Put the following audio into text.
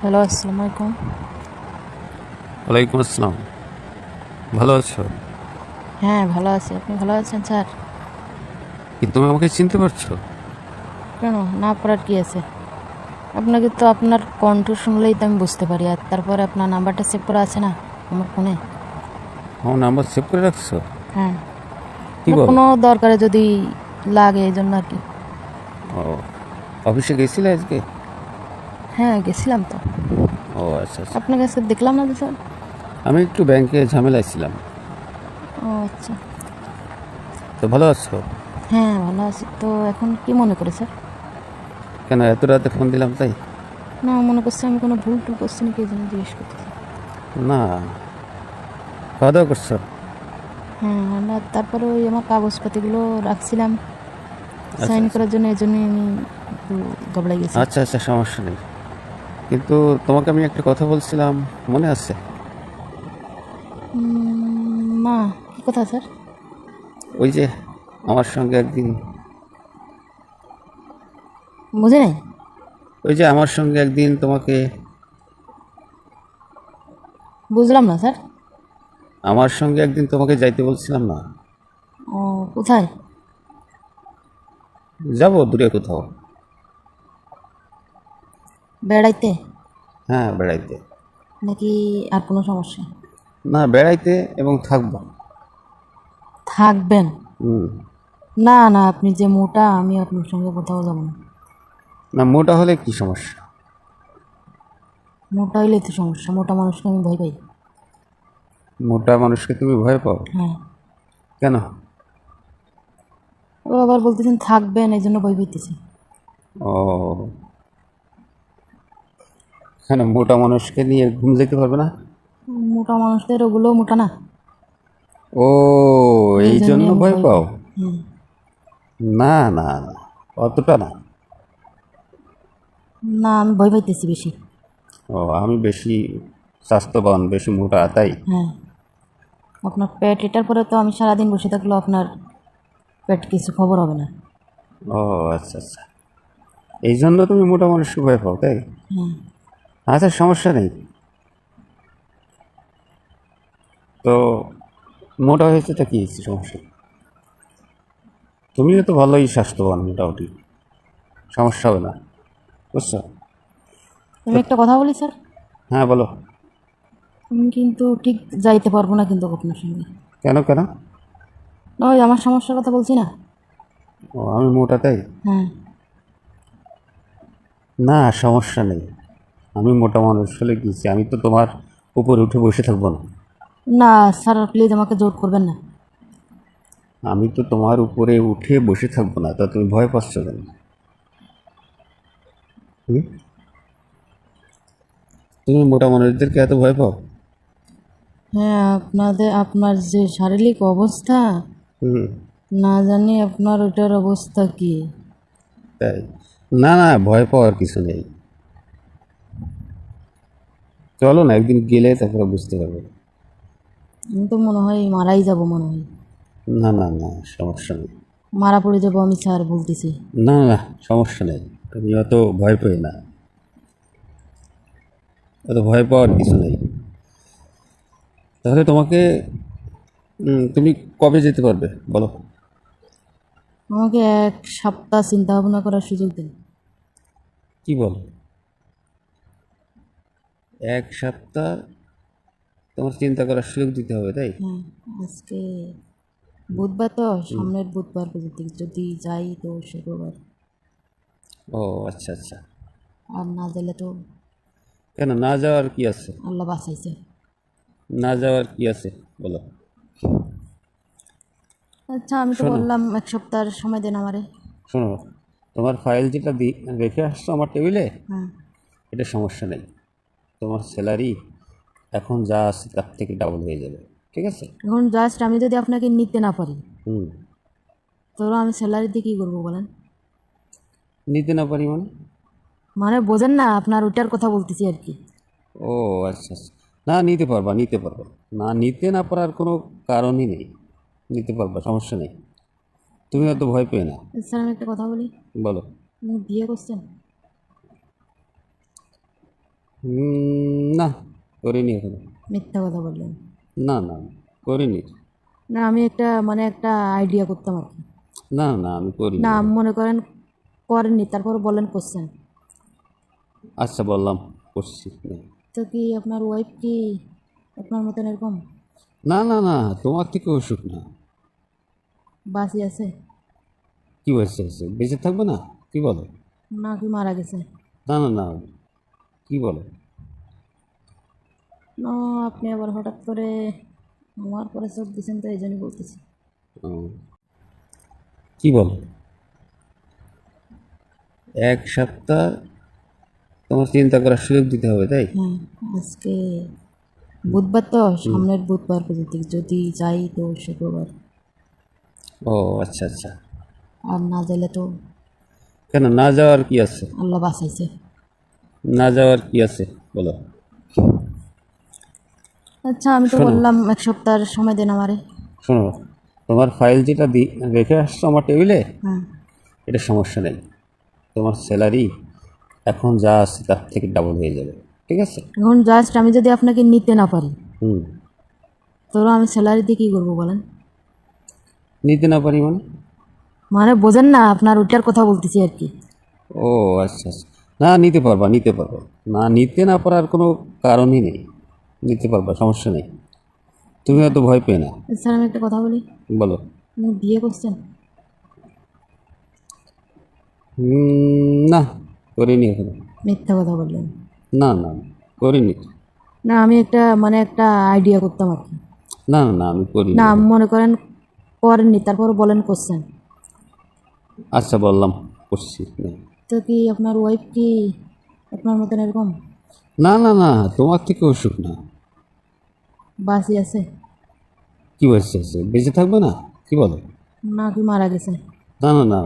Hello, আসসালামু আলাইকুম। ওয়ালাইকুম আসসালাম। ভালো আছো? হ্যাঁ, ভালো আছি। আপনি ভালো আছেন স্যার? কি তুমি আমাকে চিনতে পারছো? কেন না পড়ার কি আছে? আপনাকে তো আপনার কণ্ঠ শুনলেই তো আমি বুঝতে পারি। আর তারপরে আপনার নাম্বারটা সেভ করা আছে না আমার ফোনে? আমার নাম্বার সেভ করে রাখছো? হ্যাঁ, কি না বলো? কোনো দরকারে যদি লাগে এই জন্য আর কি। ও, অফিসে গেছিলে আজকে? হ্যাঁ, গেছিলাম তো। ও আচ্ছা আচ্ছা। আপনার কাছে দেখলাম না তো স্যার। আমি একটু ব্যাংকে ঝামেলায় ছিলাম। ও আচ্ছা। তো ভালো আছো? হ্যাঁ, ভালো আছি। তো এখন কি মনে করে স্যার? কেন এত রাতে ফোন দিলাম তাই? না, মনে করছে আমি কোনো ভুল টুল করছি নাকি এই জন্য জিজ্ঞেস করতেছি। না, খাওয়া দাওয়া করছো? হ্যাঁ, না তারপরে ওই আমার কাগজপাতিগুলো রাখছিলাম আচ্ছা সাইন আচ্ছা করার জন্য, এই জন্যই আমি একটু গবড়াই গেছি। আচ্ছা আচ্ছা, সমস্যা নেই। কিন্তু তোমাকে আমি একটা কথা বলছিলাম, মনে আছে? না, কী কথা স্যার? ওই যে আমার সঙ্গে একদিন, বুঝি নাই। ওই যে আমার সঙ্গে একদিন তোমাকে, বুঝলাম না স্যার। আমার সঙ্গে একদিন তোমাকে যাইতে বলছিলাম না? ও, কোথায়? যাবো দূরে কোথাও। বেড়াইতে? হ্যাঁ, বেড়াইতে। নাকি আর কোনো সমস্যা? না, বেড়াইতে এবং থাকবো। থাকবেন? হুম। না না, আপনি যে মোটা, আমি আপনার সঙ্গে কোথাও যাব না। না, মোটা হলে কি সমস্যা? মোটা হইলেই তো সমস্যা, মোটা মানুষকে আমি ভয় পাই। মোটা মানুষকে তুমি ভয় পাও? হ্যাঁ। কেন? ও আবার বলতেছেন থাকবেন, এই জন্য ভয় পাইতেছি। ও, কেন মোটা মানুষকে নিয়ে ঘুম যেতে পারবে না? মোটা মানুষদের ওগুলো মোটা না, ও, এই এই জন্যে জন্য আমি ভয় ভয় পাও? পাই। হুম। না না না, অতটা না। না, আমি ভয় পাইতেছি বেশি। ও, আমি বেশি স্বাস্থ্যবান, বেশি মোটা তাই? হ্যাঁ। আপনার পেট এটার পরে তো আমি সারাদিন বসে থাকলেও আপনার পেট কিছু খবর হবে না। ও আচ্ছা আচ্ছা, এই জন্য তুমি মোটা মানুষকে ভয় পাও তাই? হ্যাঁ। আচ্ছা, সমস্যা নেই। তো মোটা হয়েছে তা কি হয়েছে, সমস্যা নেই। তুমিও তো ভালোই স্বাস্থ্যবান মোটামুটি, সমস্যা হবে না, বুঝছো? আমি একটা কথা বলি স্যার। হ্যাঁ বলো। আমি কিন্তু ঠিক যাইতে পারবো না কিন্তু আপনার সঙ্গে। কেন কেন? না, ওই আমার সমস্যার কথা বলছি না। ও, আমি মোটা তাই? হ্যাঁ। না, সমস্যা নেই। আমি মোটা মানুষ হলে গিয়েছি, আমি তো তোমার উপরে উঠে বসে থাকবো না। না স্যার, প্লিজ আমাকে জোর করবেন না। আমি তো তোমার উপরে উঠে বসে থাকবো না, তা তুমি ভয় পাচ্ছ কেন? হুম? তুমি মোটা মানুষদেরকে এত ভয় পাও? হ্যাঁ, আপনার যে শারীরিক অবস্থা, হুম। না জানি আপনার ওটার অবস্থা কি। তাই? না না, ভয় পাওয়ার কিছু নেই। চলো না, একদিন গেলে তারপরে বুঝতে পারবে। আমি তো মনে হয় মারাই যাব মনে হয়। না না না, সমস্যা নেই। মারা পড়ে যাব আমি স্যার, বলতেছি। না না, সমস্যা নেই। তুমি অত ভয় পেয়ে না, অত ভয় পাওয়ার কিছু নেই। তাহলে তোমাকে, তুমি কবে যেতে পারবে বলো? আমাকে 1 সপ্তাহ চিন্তা ভাবনা করার সুযোগ দিন। কি বলো? 1 সপ্তাহ তোমার চিন্তা করার সুযোগ দিতে হবে তাই? হ্যাঁ। আজকে বুধবার, তো সামনের বুধবার পর্যন্ত যদি যাই তো শুক্রবার। ও আচ্ছা আচ্ছা। আর না গেলে তো কেন না যাওয়ার কি আছে? আল্লাহ বাঁচাইছে। না যাওয়ার কি আছে বলো? আচ্ছা, আমি তো শোনো, বললাম 1 সপ্তাহের সময় দেন আমারে। শোনো, তোমার ফাইল যেটা রেখে আসছো আমার টেবিলে, হ্যাঁ। এটা সমস্যা নেই। তোমার স্যালারি এখন যা আছে তার থেকে ডাবল হয়ে যাবে, ঠিক আছে? এখন জাস্ট আমি যদি আপনাকে নিতে না পারি, হুম। তাহলে আমি স্যালারি দিয়ে কী করবো বলেন? নিতে না পারি মানে? মানে বোঝেন না, আপনার ওইটার কথা বলতেছি আর কি। ও আচ্ছা আচ্ছা। না, নিতে পারবা, নিতে পারবা। না, নিতে না পারার কোনো কারণই নেই। নিতে পারবা, সমস্যা নেই। তুমি অত ভয় পেয়ে না। স্যার, আমি একটা কথা বলি। বলো। আপনি বিয়ে করছেন? না, করিনি এখনো। মিথ্যা কথা বললেন। না না, করিনি। না আমি একটা আইডিয়া করতাম আর কি। না না, আমি করিনি। না মনে করেন করেননি, তারপর বলেন করছেন। আচ্ছা, বললাম করছি না। তো কি আপনার ওয়াইফ কি আপনার মতন এরকম না না না, তোমার থেকে অসুখ না। বাঁচি আছে কি বলছে বেঁচে থাকবে না? কি বলো? না কি মারা গেছে? না না না, কি বলো? না আপনি আবার হঠাৎ করে আমার পরে চোখ দিচ্ছেন, তো এই জন্যই বলতেছি। ও, কি বলো? 1 সপ্তাহ তোমার চিন্তা করার সুযোগ দিতে হবে, তাই? হ্যাঁ, আজকে বুধবার, তো সামনের বুধবার পর্যন্ত যদি যাই তো শুক্রবার। ও আচ্ছা আচ্ছা। আর না গেলে তো কেন না যাওয়ার কি আছে? আল্লাহ বাঁচাইছে। না যাওয়ার কি আছে বলো? আচ্ছা আমি তো শোনো বললাম 1 সপ্তাহের সময় দেন আমারে। শোনো, তোমার ফাইল যেটা রেখে আসছো আমার টেবিলে, হ্যাঁ, এটা সমস্যা নেই। তোমার স্যালারি এখন যা আছে তার থেকে ডাবল হয়ে যাবে, ঠিক আছে? এখন জাস্ট আমি যদি আপনাকে নিতে না পারি, হুম। তাহলে আমি স্যালারি দিয়ে কী করবো বলেন? নিতে না পারি মানে? মানে বোঝেন না, আপনার ওইটার কথা বলতেছি আর কি। ও আচ্ছা আচ্ছা। না, নিতে পারবা, নিতে পারবা। না, নিতে না পারার কোনো কারণই নেই। নিতে পারবা, সমস্যা নেই। তুমি হয়তো ভয় পেয়ে না। স্যার আমি একটা কথা বলি, বলো। আপনি বিয়ে করছেন? না, করিনি এখনো। মিথ্যা কথা বললেন। না না, করিনি। না আমি একটা আইডিয়া করতাম আর কি। না না না, আমি করিনি না এখনো। মনে করেন করেননি, তারপর বলেন করছেন। আচ্ছা, বললাম করছি না। তো কি আপনার ওয়াইফ কি আপনার মতন এরকম না না না, তোমার থেকে অসুখ না। বাঁচি আছে কি বলছে বেঁচে থাকবে না? কি বলো? না কি মারা গেছে? না না না,